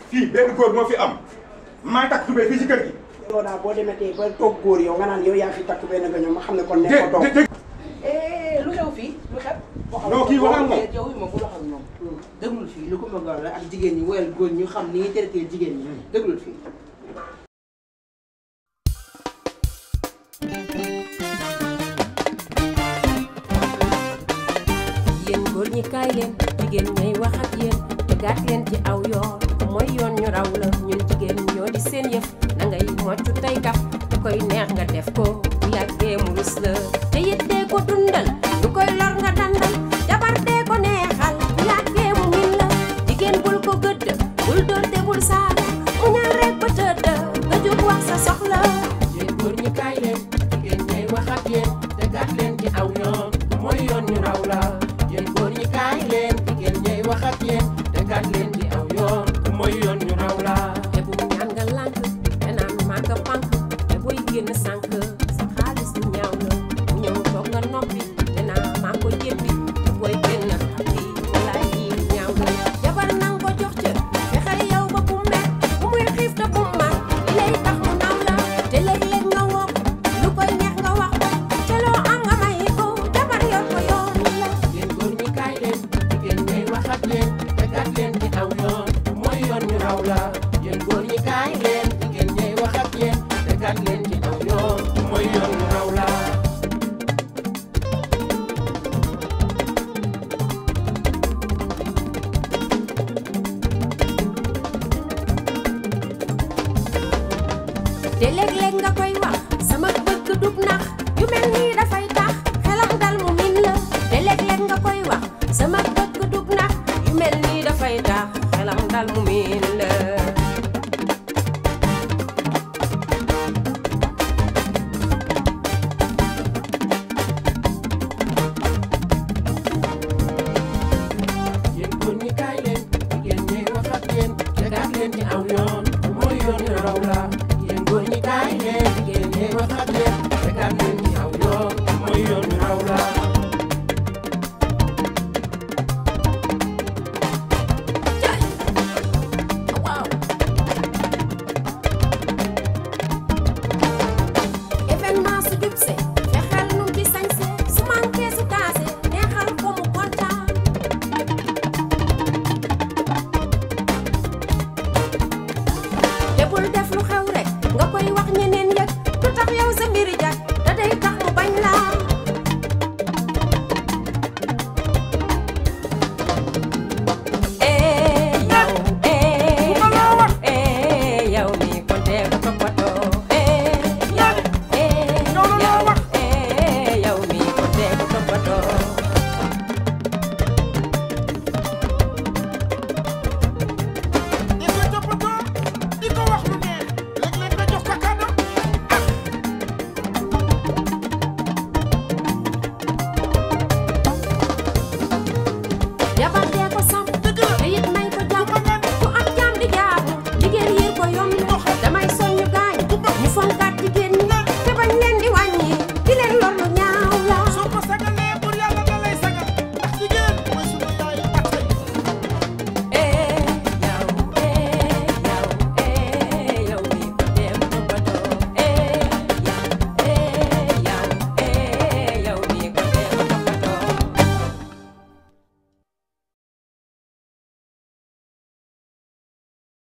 fii benn góor moo fi am maa takk tubéy fii ci kër gi. yow daal boo demetee ba toog góor yow nga naan yow yaa fi takk benn nga ñëw ma xam ne kon nekk ko toog. lu xew fii lu xew. non kii wax ak moom yow moom bu wax ak moom. déglul fii lu ko ma gaaw la ak jigéen ñi woyal góor ñu xam ni ñuy traité jigéen ñi. déglul fii. yéen góor ñi kaay leen jigéen ñay wax ak yéen tegaat leen ci aw yoon mooy yoon ñu raw la ñun jigéen ñoo di seen yëf na ngay moccu tey kaf lu koy neex nga def ko bu yàggee mu rus la te it dee ko dundal lu koy lor nga dandal jabar dee ko neexal bu yàggee mu min la jigéen bul ko gëdd bul dóor te bul saaga mu ñaan rek ba tëdd nga jug wax sa soxla yéen góor ñi kaay leen jigéen ñay wax ak yéen tegaat leen ci aw yoon mooy yoon ñu raw la yéen góor ñi kaay leen jigéen ñay wax ak yéen tegaat leen ci aw yoon mooy yoon ñu raw la te bu ñaan nga lànk te naan maa nga pànk te booy génn sànk sa xaalis du ñaaw la bu ñëw toog nga noppi te naan maa ko jéppi te booy génn xati walaay yi ñaaw la jabar nang ko jox ca fexeel yow ba bu mer bu muy xiif te bu mar li lay tax mu naw la te léeg-léeg nga woo lu koy neex nga wax te loo am nga may ko jabar yor ko yoon la yéen góor ñi kaay leen jigéen ñay wax ak yéen tegaat leen ci aw yoon mooy yoon ñu raw la yéen góor ñi kaay leen jigéen ñay wax ak yéen tegaat leen ci aw yoon mooy yoon ñu raw la te léeg-léeg nga koy wax sama bëgg dug nax yu mel nii dafay tax xelam dal mu min la te léeg-léeg nga koy wax sama bëgg dug nax yu mel nii dafay tax xelam dal mu min la yéen góor ñi kaay leen jigéen ñay wax ak yéen tegaat leen ci aw yoon mooy yoon ñu raw la yéen góor ñi kaay leen jigéen ñay wax ak yéen